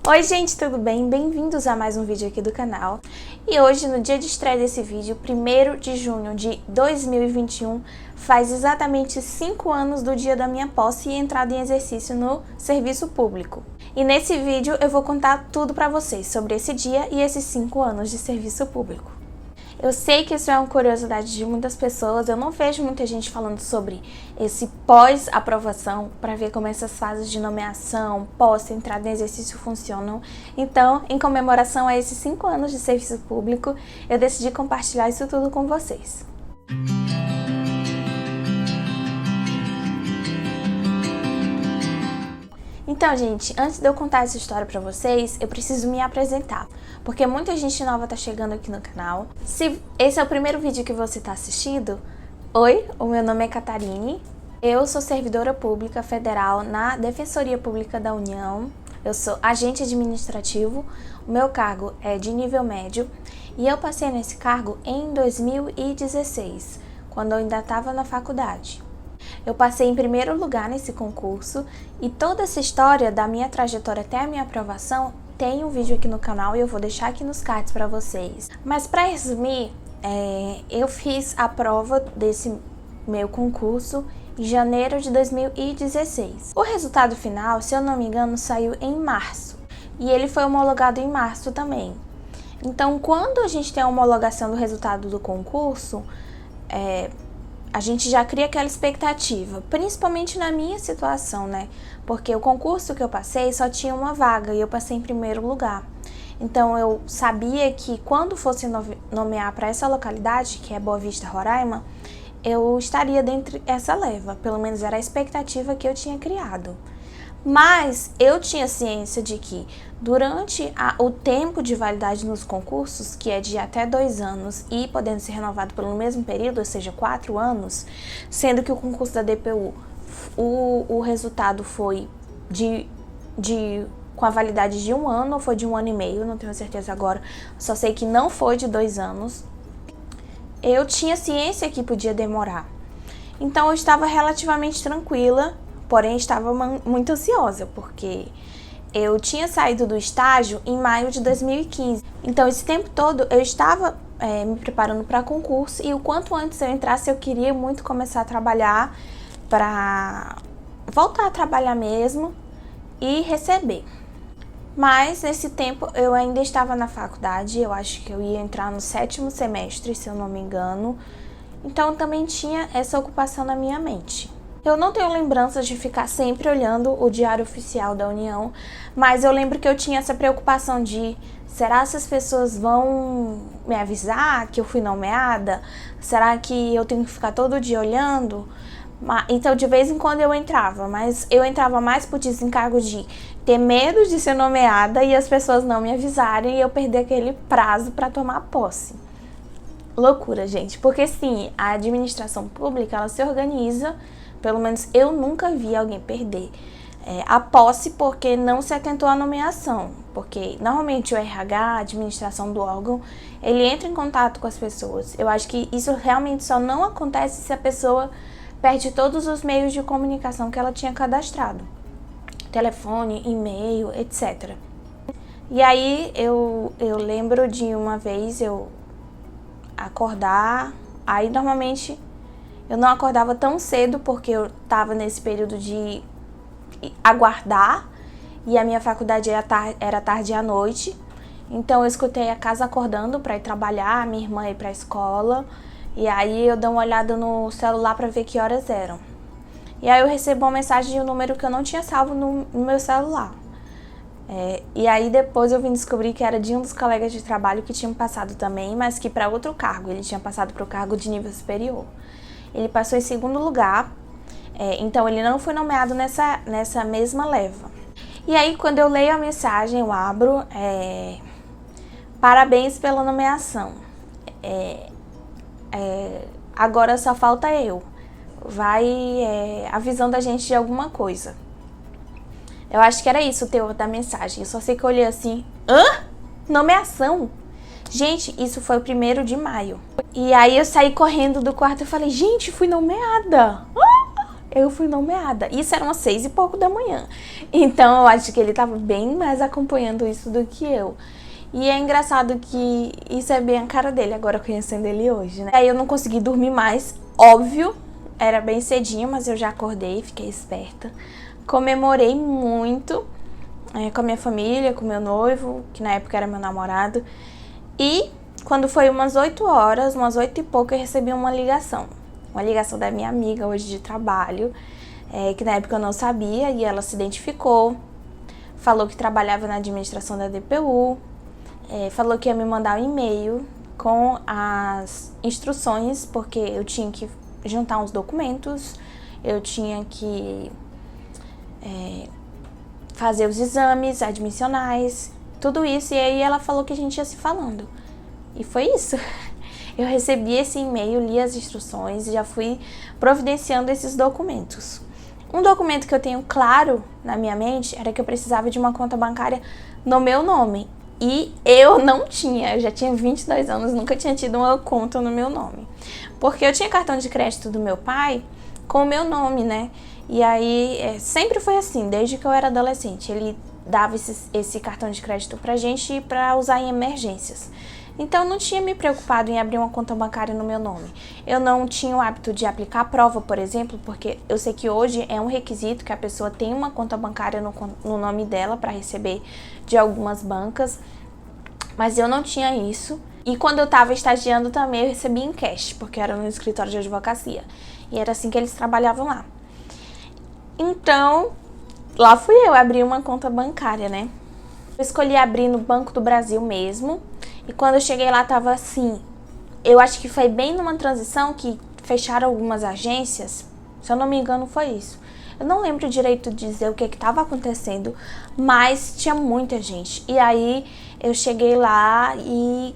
Oi gente, tudo bem? Bem-vindos a mais um vídeo aqui do canal. E hoje, no dia de estreia desse vídeo, 1º de junho de 2021, faz exatamente 5 anos do dia da minha posse e entrada em exercício no serviço público. E nesse vídeo eu vou contar tudo pra vocês sobre esse dia e esses 5 anos de serviço público. Eu sei que isso é uma curiosidade de muitas pessoas, eu não vejo muita gente falando sobre esse pós-aprovação para ver como essas fases de nomeação, pós-entrada em exercício funcionam. Então, em comemoração a esses 5 anos de serviço público, eu decidi compartilhar isso tudo com vocês. Então, gente, antes de eu contar essa história pra vocês, eu preciso me apresentar, porque muita gente nova tá chegando aqui no canal. Se esse é o primeiro vídeo que você tá assistindo, oi, o meu nome é Catarine, eu sou servidora pública federal na Defensoria Pública da União, eu sou agente administrativo, o meu cargo é de nível médio e eu passei nesse cargo em 2016, quando eu ainda estava na faculdade. Eu passei em primeiro lugar nesse concurso e toda essa história da minha trajetória até a minha aprovação tem um vídeo aqui no canal e eu vou deixar aqui nos cards para vocês. Mas para resumir, eu fiz a prova desse meu concurso em janeiro de 2016. O resultado final, se eu não me engano, saiu em março e ele foi homologado em março também. Então, quando a gente tem a homologação do resultado do concurso, a gente já cria aquela expectativa, principalmente na minha situação, né? Porque o concurso que eu passei só tinha uma vaga e eu passei em primeiro lugar. Então eu sabia que quando fosse nomear para essa localidade, que é Boa Vista, Roraima, eu estaria dentro dessa leva, pelo menos era a expectativa que eu tinha criado. Mas eu tinha ciência de que durante o tempo de validade nos concursos, que é de até 2 anos e podendo ser renovado pelo mesmo período, ou seja, 4 anos, sendo que o concurso da DPU, o resultado foi com a validade de 1 ano ou foi de 1 ano e meio, não tenho certeza agora, só sei que não foi de 2 anos, eu tinha ciência que podia demorar. Então eu estava relativamente tranquila, porém estava muito ansiosa, porque eu tinha saído do estágio em maio de 2015. Então esse tempo todo eu estava me preparando para concurso e o quanto antes eu entrasse eu queria muito começar a trabalhar para voltar a trabalhar mesmo e receber. Mas nesse tempo eu ainda estava na faculdade, eu acho que eu ia entrar no 7º semestre, se eu não me engano. Então também tinha essa ocupação na minha mente. Eu não tenho lembranças de ficar sempre olhando o Diário Oficial da União, mas eu lembro que eu tinha essa preocupação de: será que as pessoas vão me avisar que eu fui nomeada? Será que eu tenho que ficar todo dia olhando? Então de vez em quando eu entrava, mas eu entrava mais por desencargo de ter medo de ser nomeada e as pessoas não me avisarem e eu perder aquele prazo para tomar posse. Loucura, gente, porque sim, a administração pública ela se organiza. Pelo menos eu nunca vi alguém perder a posse porque não se atentou à nomeação. Porque normalmente o RH, a administração do órgão, ele entra em contato com as pessoas. Eu acho que isso realmente só não acontece se a pessoa perde todos os meios de comunicação que ela tinha cadastrado. Telefone, e-mail, etc. E aí eu lembro de uma vez eu acordar, aí normalmente eu não acordava tão cedo porque eu estava nesse período de aguardar e a minha faculdade era tarde à noite. Então eu escutei a casa acordando para ir trabalhar, a minha irmã ir para a escola. E aí eu dei uma olhada no celular para ver que horas eram. E aí eu recebo uma mensagem de um número que eu não tinha salvo no meu celular. E aí depois eu vim descobrir que era de um dos colegas de trabalho que tinham passado também, mas que para outro cargo, ele tinha passado para o cargo de nível superior. Ele passou em 2º lugar, então ele não foi nomeado nessa mesma leva. E aí quando eu leio a mensagem, eu abro, parabéns pela nomeação, agora só falta eu, vai avisando a gente de alguma coisa. Eu acho que era isso o teor da mensagem, eu só sei que eu olhei assim, hã? Nomeação? Gente, isso foi o 1º de maio. E aí eu saí correndo do quarto e falei, gente, fui nomeada! eu fui nomeada. Isso era umas 6 e pouco da manhã. Então eu acho que ele tava bem mais acompanhando isso do que eu. E é engraçado que isso é bem a cara dele, agora conhecendo ele hoje, né? Aí eu não consegui dormir mais, óbvio, era bem cedinho, mas eu já acordei, fiquei esperta. Comemorei muito com a minha família, com meu noivo, que na época era meu namorado. E quando foi umas 8 horas, umas 8 e pouco, eu recebi uma ligação. Uma ligação da minha amiga hoje de trabalho, que na época eu não sabia, e ela se identificou, falou que trabalhava na administração da DPU, falou que ia me mandar um e-mail com as instruções, porque eu tinha que juntar uns documentos, eu tinha que fazer os exames admissionais, tudo isso, e aí ela falou que a gente ia se falando. E foi isso. Eu recebi esse e-mail, li as instruções e já fui providenciando esses documentos. Um documento que eu tenho claro na minha mente era que eu precisava de uma conta bancária no meu nome. E eu não tinha, eu já tinha 22 anos, nunca tinha tido uma conta no meu nome. Porque eu tinha cartão de crédito do meu pai com o meu nome, né? E aí sempre foi assim, desde que eu era adolescente. Ele dava esse cartão de crédito pra gente pra usar em emergências. Então, eu não tinha me preocupado em abrir uma conta bancária no meu nome. Eu não tinha o hábito de aplicar a prova, por exemplo, porque eu sei que hoje é um requisito que a pessoa tenha uma conta bancária no nome dela para receber de algumas bancas, mas eu não tinha isso. E quando eu estava estagiando também, eu recebia em cash, porque era no escritório de advocacia. E era assim que eles trabalhavam lá. Então, lá fui eu abrir uma conta bancária, né? Eu escolhi abrir no Banco do Brasil mesmo. E quando eu cheguei lá, tava assim, eu acho que foi bem numa transição que fecharam algumas agências, se eu não me engano foi isso. Eu não lembro direito de dizer o que estava acontecendo, mas tinha muita gente. E aí eu cheguei lá e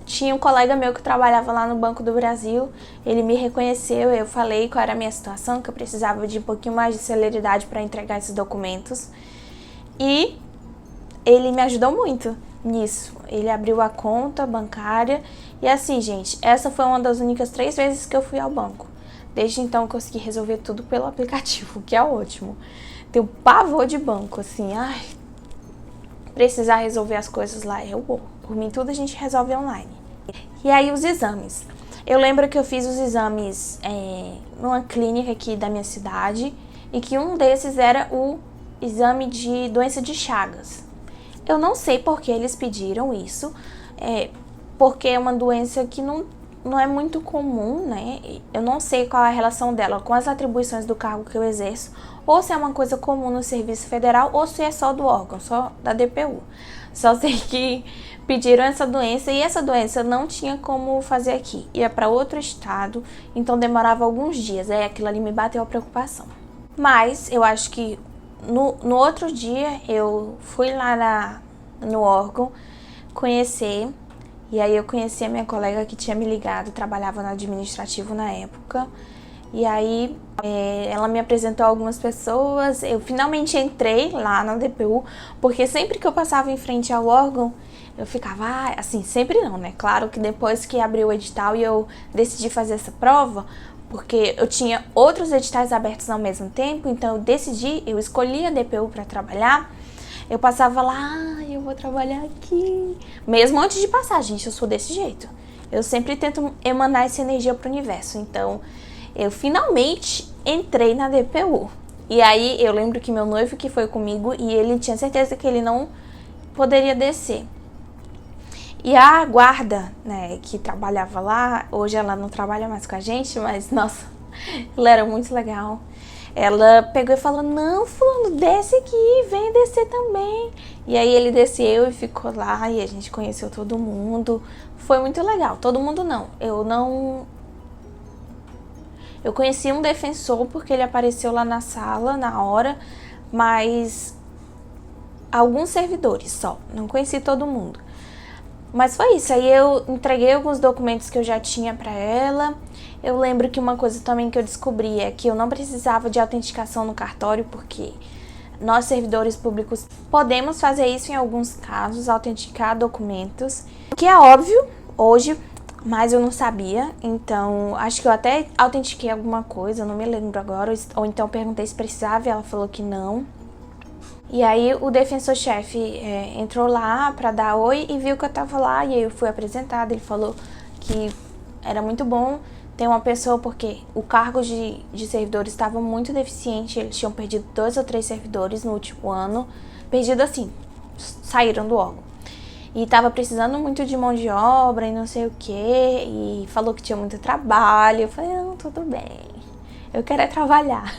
tinha um colega meu que trabalhava lá no Banco do Brasil, ele me reconheceu, eu falei qual era a minha situação, que eu precisava de um pouquinho mais de celeridade para entregar esses documentos. E ele me ajudou muito nisso. Ele abriu a conta bancária e assim, gente, essa foi uma das únicas 3 vezes que eu fui ao banco. Desde então eu consegui resolver tudo pelo aplicativo, que é ótimo. Tenho pavor de banco, assim, precisar resolver as coisas lá, eu vou. Por mim tudo a gente resolve online. E aí os exames. Eu lembro que eu fiz os exames numa clínica aqui da minha cidade e que um desses era o exame de doença de Chagas. Eu não sei por que eles pediram isso, porque é uma doença que não é muito comum, né? Eu não sei qual é a relação dela com as atribuições do cargo que eu exerço, ou se é uma coisa comum no Serviço Federal, ou se é só do órgão, só da DPU. Só sei que pediram essa doença e essa doença não tinha como fazer aqui. Ia para outro estado, então demorava alguns dias. Aí aquilo ali me bateu a preocupação. Mas eu acho que no outro dia eu fui lá no órgão conhecer, e aí eu conheci a minha colega que tinha me ligado, trabalhava no administrativo na época, e aí ela me apresentou algumas pessoas, eu finalmente entrei lá na DPU, porque sempre que eu passava em frente ao órgão, eu ficava, assim, sempre não, né? Claro que depois que abriu o edital e eu decidi fazer essa prova, porque eu tinha outros editais abertos ao mesmo tempo, então eu escolhi a DPU para trabalhar, eu passava lá, eu vou trabalhar aqui. Mesmo antes de passar, gente, eu sou desse jeito. Eu sempre tento emanar essa energia pro universo, então eu finalmente entrei na DPU. E aí eu lembro que meu noivo que foi comigo e ele tinha certeza que ele não poderia descer. E a guarda, né, que trabalhava lá, hoje ela não trabalha mais com a gente, mas, nossa, ela era muito legal. Ela pegou e falou, não, fulano, desce aqui, vem descer também. E aí ele desceu e ficou lá, e a gente conheceu todo mundo. Foi muito legal, todo mundo não. Eu conheci um defensor porque ele apareceu lá na sala, na hora, mas alguns servidores só, não conheci todo mundo. Mas foi isso, aí eu entreguei alguns documentos que eu já tinha pra ela. Eu lembro que uma coisa também que eu descobri é que eu não precisava de autenticação no cartório, porque nós, servidores públicos, podemos fazer isso em alguns casos, autenticar documentos. O que é óbvio, hoje, mas eu não sabia, então acho que eu até autentiquei alguma coisa, não me lembro agora, ou então perguntei se precisava e ela falou que não. E aí o defensor-chefe entrou lá pra dar oi e viu que eu tava lá, e aí eu fui apresentada, ele falou que era muito bom ter uma pessoa, porque o cargo de servidores estava muito deficiente, eles tinham perdido 2 ou 3 servidores no último ano, perdido assim, saíram do órgão. E tava precisando muito de mão de obra e não sei o que, e falou que tinha muito trabalho. Eu falei, não, tudo bem, eu quero é trabalhar.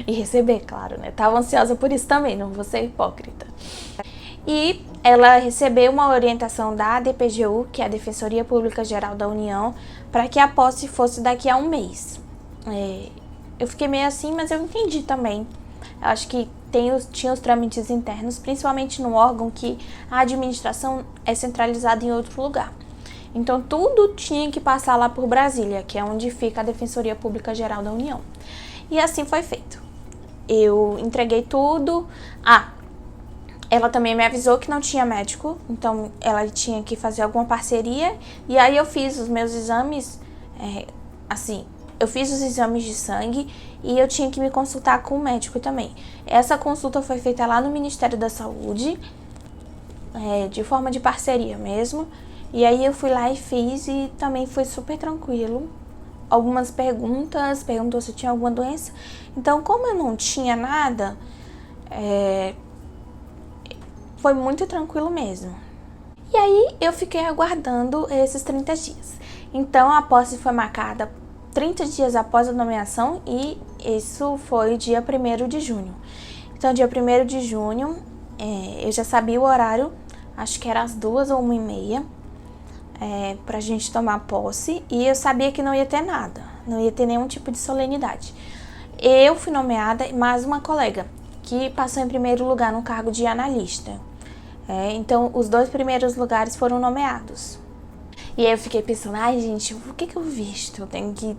E receber, claro, né? Tava ansiosa por isso também, não vou ser hipócrita. E ela recebeu uma orientação da DPGU, que é a Defensoria Pública Geral da União, para que a posse fosse daqui a um mês. Eu fiquei meio assim, mas eu entendi também. Eu acho que tinha os trâmites internos, principalmente no órgão que a administração é centralizada em outro lugar. Então, tudo tinha que passar lá por Brasília, que é onde fica a Defensoria Pública Geral da União. E assim foi feito. Eu entreguei tudo. Ela também me avisou que não tinha médico, então ela tinha que fazer alguma parceria. E aí eu fiz os meus exames, eu fiz os exames de sangue e eu tinha que me consultar com o médico também. Essa consulta foi feita lá no Ministério da Saúde, de forma de parceria mesmo. E aí eu fui lá e fiz e também foi super tranquilo. Algumas perguntou se eu tinha alguma doença. Então, como eu não tinha nada, foi muito tranquilo mesmo. E aí eu fiquei aguardando esses 30 dias. Então a posse foi marcada 30 dias após a nomeação e isso foi dia 1º de junho. Então dia 1º de junho eu já sabia o horário, acho que era às 2 ou 1h30, pra gente tomar posse, e eu sabia que não ia ter nada, não ia ter nenhum tipo de solenidade. Eu fui nomeada, mais uma colega, que passou em primeiro lugar no cargo de analista. Então, os 2 primeiros lugares foram nomeados. E aí eu fiquei pensando, ai gente, o que eu visto? Eu tenho que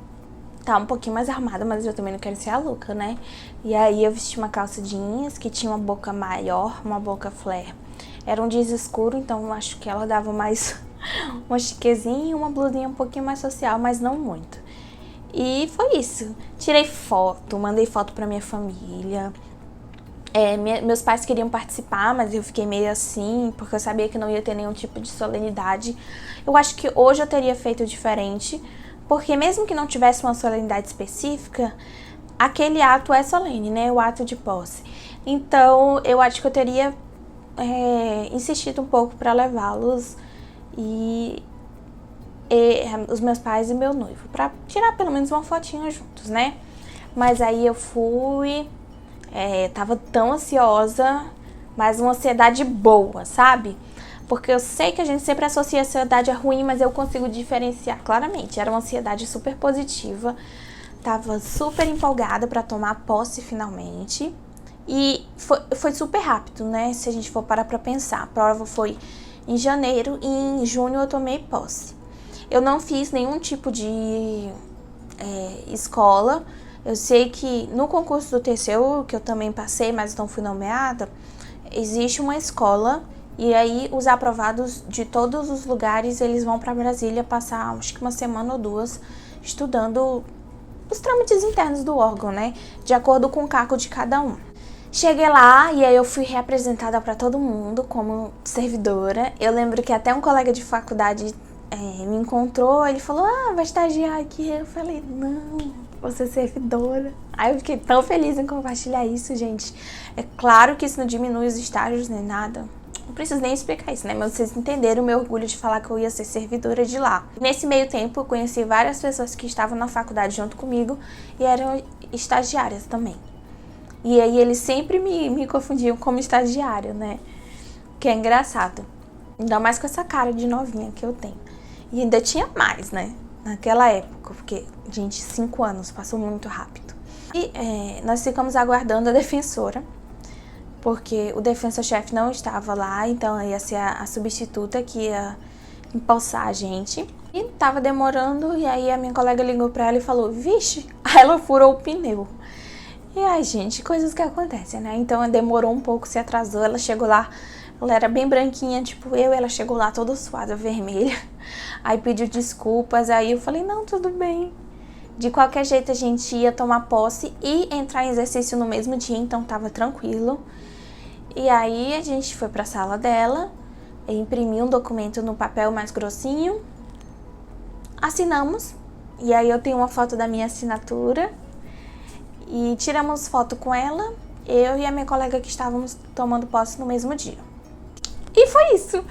estar um pouquinho mais arrumada, mas eu também não quero ser a louca, né? E aí eu vesti uma calça jeans que tinha uma boca maior, uma boca flare. Era um jeans escuro, então eu acho que ela dava mais uma chiquezinha e uma blusinha um pouquinho mais social, mas não muito. E foi isso. Tirei foto, mandei foto pra minha família. Meus pais queriam participar, mas eu fiquei meio assim, porque eu sabia que não ia ter nenhum tipo de solenidade. Eu acho que hoje eu teria feito diferente, porque mesmo que não tivesse uma solenidade específica, aquele ato é solene, né? O ato de posse. Então, eu acho que eu teria insistido um pouco para levá-los e os meus pais e meu noivo, para tirar pelo menos uma fotinha juntos, né? Mas aí eu fui... tava tão ansiosa, mas uma ansiedade boa, sabe? Porque eu sei que a gente sempre associa a ansiedade a ruim, mas eu consigo diferenciar claramente. Era uma ansiedade super positiva, tava super empolgada pra tomar posse finalmente. E foi super rápido, né? Se a gente for parar pra pensar. A prova foi em janeiro e em junho eu tomei posse. Eu não fiz nenhum tipo de escola. Eu sei que no concurso do TCU, que eu também passei, mas não fui nomeada, existe uma escola e aí os aprovados de todos os lugares, eles vão para Brasília passar, acho que 1 semana ou 2, estudando os trâmites internos do órgão, né? De acordo com o cargo de cada um. Cheguei lá e aí eu fui reapresentada para todo mundo como servidora. Eu lembro que até um colega de faculdade me encontrou, ele falou, vai estagiar aqui. Eu falei, não, vou ser servidora. Aí eu fiquei tão feliz em compartilhar isso, gente. É claro que isso não diminui os estágios nem nada. Não preciso nem explicar isso, né? Mas vocês entenderam o meu orgulho de falar que eu ia ser servidora de lá. Nesse meio tempo, eu conheci várias pessoas que estavam na faculdade junto comigo e eram estagiárias também. E aí eles sempre me confundiam como estagiária, né? Que é engraçado. Ainda mais com essa cara de novinha que eu tenho. E ainda tinha mais, né? Naquela época, porque, gente, 5 anos, passou muito rápido. E nós ficamos aguardando a defensora, porque o defensor-chefe não estava lá, então ia ser a substituta que ia empossar a gente. E tava demorando, e aí a minha colega ligou pra ela e falou, vixe, aí ela furou o pneu. E ai, gente, coisas que acontecem, né? Então demorou um pouco, se atrasou, ela chegou lá Ela era bem branquinha, tipo eu, ela chegou lá toda suada, vermelha. Aí pediu desculpas, aí eu falei, não, tudo bem. De qualquer jeito a gente ia tomar posse e entrar em exercício no mesmo dia, então tava tranquilo. E aí a gente foi pra sala dela, imprimiu um documento no papel mais grossinho, assinamos, e aí eu tenho uma foto da minha assinatura, e tiramos foto com ela, eu e a minha colega que estávamos tomando posse no mesmo dia. E foi isso.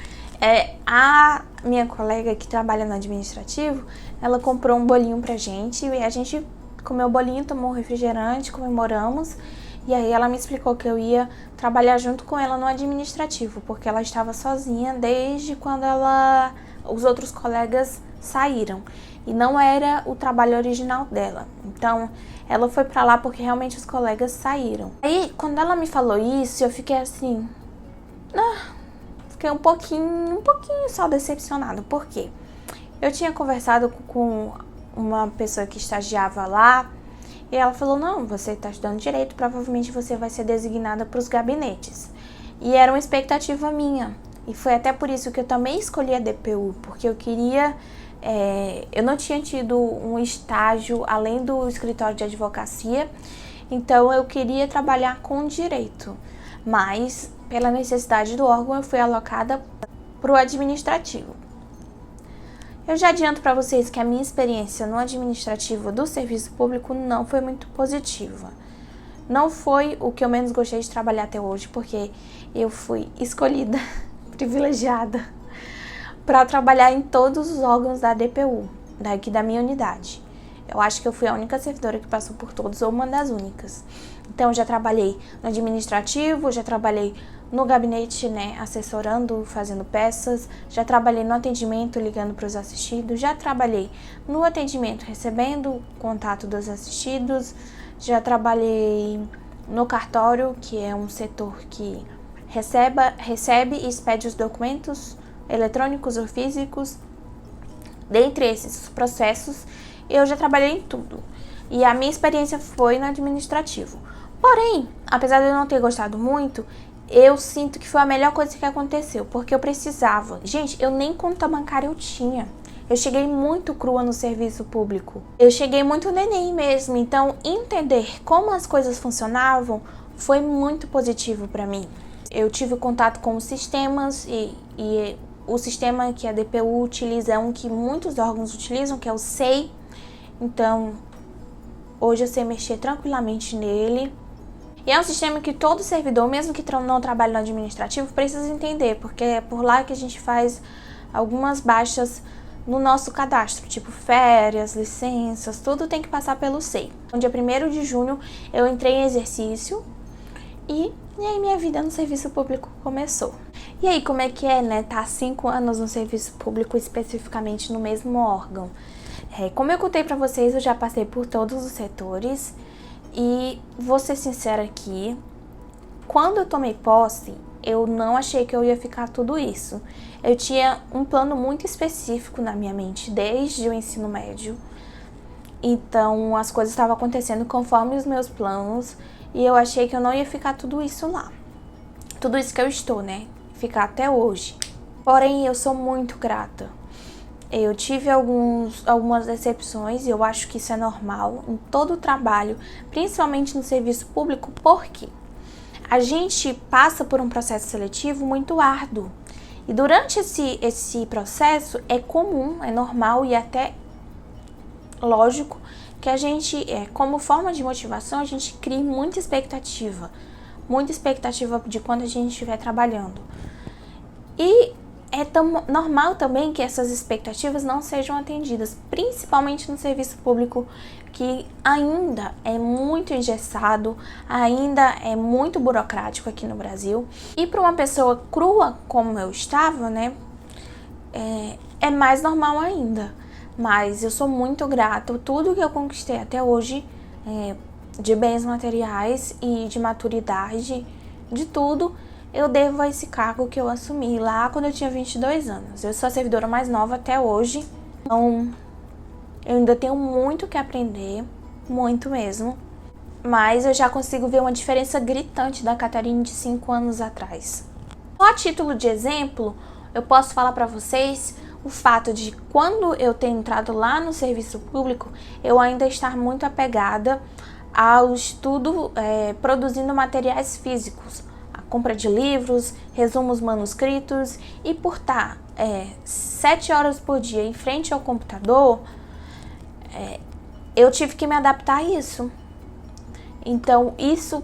A minha colega que trabalha no administrativo, ela comprou um bolinho pra gente, e a gente comeu o bolinho, tomou um refrigerante, comemoramos, e aí ela me explicou que eu ia trabalhar junto com ela no administrativo, porque ela estava sozinha desde quando os outros colegas saíram, e não era o trabalho original dela. Então, ela foi pra lá porque realmente os colegas saíram. Aí, quando ela me falou isso, eu fiquei assim... Fiquei um pouquinho só decepcionada. Por quê? Eu tinha conversado com uma pessoa que estagiava lá e ela falou, não, você está estudando direito, provavelmente você vai ser designada para os gabinetes. E era uma expectativa minha. E foi até por isso que eu também escolhi a DPU, porque eu queria... eu não tinha tido um estágio além do escritório de advocacia, então eu queria trabalhar com direito. Mas, pela necessidade do órgão, eu fui alocada para o administrativo. Eu já adianto para vocês que a minha experiência no administrativo do serviço público não foi muito positiva. Não foi o que eu menos gostei de trabalhar até hoje, porque eu fui escolhida, privilegiada, para trabalhar em todos os órgãos da DPU, daqui da minha unidade. Eu acho que eu fui a única servidora que passou por todos, ou uma das únicas. Então, já trabalhei no administrativo, já trabalhei no gabinete, né, assessorando, fazendo peças, já trabalhei no atendimento, ligando para os assistidos, já trabalhei no atendimento, recebendo o contato dos assistidos, já trabalhei no cartório, que é um setor que recebe e expede os documentos eletrônicos ou físicos. Dentre esses processos, eu já trabalhei em tudo. E a minha experiência foi no administrativo. Porém, apesar de eu não ter gostado muito, eu sinto que foi a melhor coisa que aconteceu, porque eu precisava. Gente, eu nem conta bancária eu tinha. Eu cheguei muito crua no serviço público. Eu cheguei muito neném mesmo, então entender como as coisas funcionavam foi muito positivo para mim. Eu tive contato com os sistemas e o sistema que a DPU utiliza é um que muitos órgãos utilizam, que é o SEI. Então, hoje eu sei mexer tranquilamente nele. E é um sistema que todo servidor, mesmo que não trabalhe no administrativo, precisa entender, porque é por lá que a gente faz algumas baixas no nosso cadastro, tipo férias, licenças, tudo tem que passar pelo SEI. No dia 1º de junho eu entrei em exercício e aí minha vida no serviço público começou. E aí, como é que é, né? Tá há 5 anos no serviço público, especificamente no mesmo órgão. Como eu contei pra vocês, eu já passei por todos os setores e vou ser sincera aqui, quando eu tomei posse, eu não achei que eu ia ficar tudo isso. Eu tinha um plano muito específico na minha mente desde o ensino médio, então as coisas estavam acontecendo conforme os meus planos e eu achei que eu não ia ficar tudo isso lá. Tudo isso que eu estou, né? Ficar até hoje. Porém, eu sou muito grata. Eu tive algumas decepções e eu acho que isso é normal em todo o trabalho, principalmente no serviço público, porque a gente passa por um processo seletivo muito árduo. E durante esse processo é comum, é normal e até lógico que a gente, como forma de motivação, a gente cria muita expectativa de quando a gente estiver trabalhando. E é normal também que essas expectativas não sejam atendidas, principalmente no serviço público, que ainda é muito engessado, ainda é muito burocrático aqui no Brasil. E para uma pessoa crua como eu estava, né, é mais normal ainda. Mas eu sou muito grata, tudo que eu conquistei até hoje, de bens materiais e de maturidade, de tudo, eu devo a esse cargo que eu assumi lá quando eu tinha 22 anos. Eu sou a servidora mais nova até hoje, então eu ainda tenho muito que aprender, muito mesmo. Mas eu já consigo ver uma diferença gritante da Catarine de 5 anos atrás. Só a título de exemplo, eu posso falar para vocês o fato de quando eu tenho entrado lá no serviço público, eu ainda estar muito apegada ao estudo produzindo materiais físicos, a compra de livros, resumos manuscritos, e por estar 7 horas por dia em frente ao computador, eu tive que me adaptar a isso. Então isso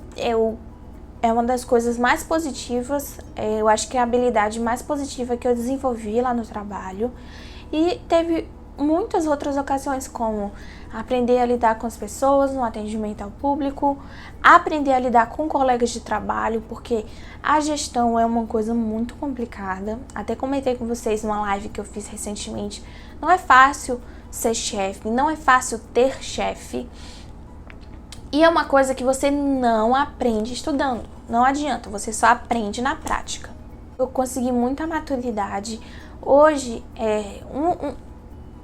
é uma das coisas mais positivas, eu acho que é a habilidade mais positiva que eu desenvolvi lá no trabalho. E teve muitas outras ocasiões, como aprender a lidar com as pessoas no atendimento ao público, aprender a lidar com colegas de trabalho, porque a gestão é uma coisa muito complicada. Até comentei com vocês numa live que eu fiz recentemente, não é fácil ser chefe, não é fácil ter chefe. E é uma coisa que você não aprende estudando. Não adianta, você só aprende na prática. Eu consegui muita maturidade. Hoje,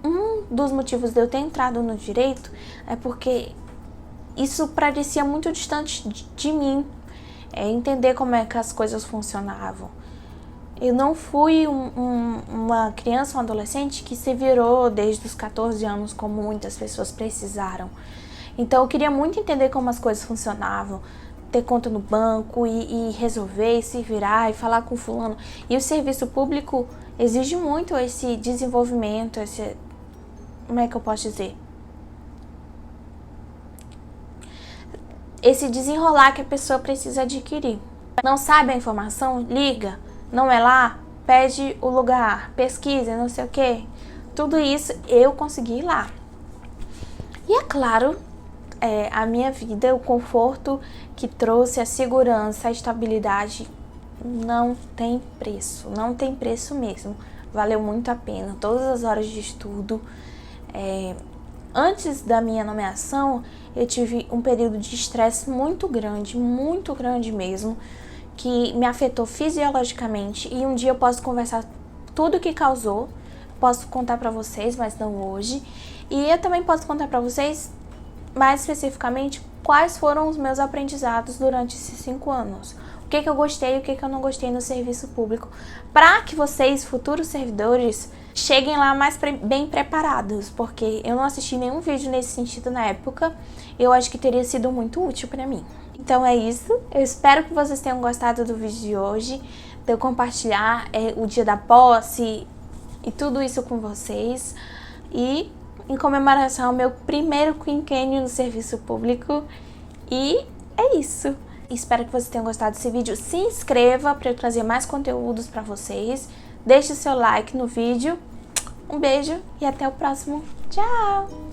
um dos motivos de eu ter entrado no direito é porque isso parecia muito distante de mim. Entender como é que as coisas funcionavam. Eu não fui uma criança, um adolescente que se virou desde os 14 anos, como muitas pessoas precisaram. Então eu queria muito entender como as coisas funcionavam, ter conta no banco e resolver, e se virar e falar com fulano. E o serviço público exige muito esse desenvolvimento, como é que eu posso dizer? Esse desenrolar que a pessoa precisa adquirir. Não sabe a informação? Liga. Não é lá? Pede o lugar, pesquisa, não sei o que. Tudo isso eu consegui ir lá. E é claro, a minha vida, o conforto que trouxe, a segurança, a estabilidade, não tem preço. Não tem preço mesmo. Valeu muito a pena. Todas as horas de estudo. Antes da minha nomeação, eu tive um período de estresse muito grande mesmo, que me afetou fisiologicamente, e um dia eu posso conversar tudo o que causou, posso contar pra vocês, mas não hoje, e eu também posso contar pra vocês, mais especificamente, quais foram os meus aprendizados durante esses 5 anos. O que eu gostei e o que eu não gostei no serviço público, para que vocês, futuros servidores, cheguem lá mais bem preparados, porque eu não assisti nenhum vídeo nesse sentido na época, eu acho que teria sido muito útil para mim. Então é isso, eu espero que vocês tenham gostado do vídeo de hoje, de eu compartilhar o dia da posse e tudo isso com vocês, e em comemoração ao meu primeiro quinquênio no serviço público, e é isso. Espero que vocês tenham gostado desse vídeo, se inscreva para eu trazer mais conteúdos para vocês, deixe seu like no vídeo, um beijo e até o próximo, tchau!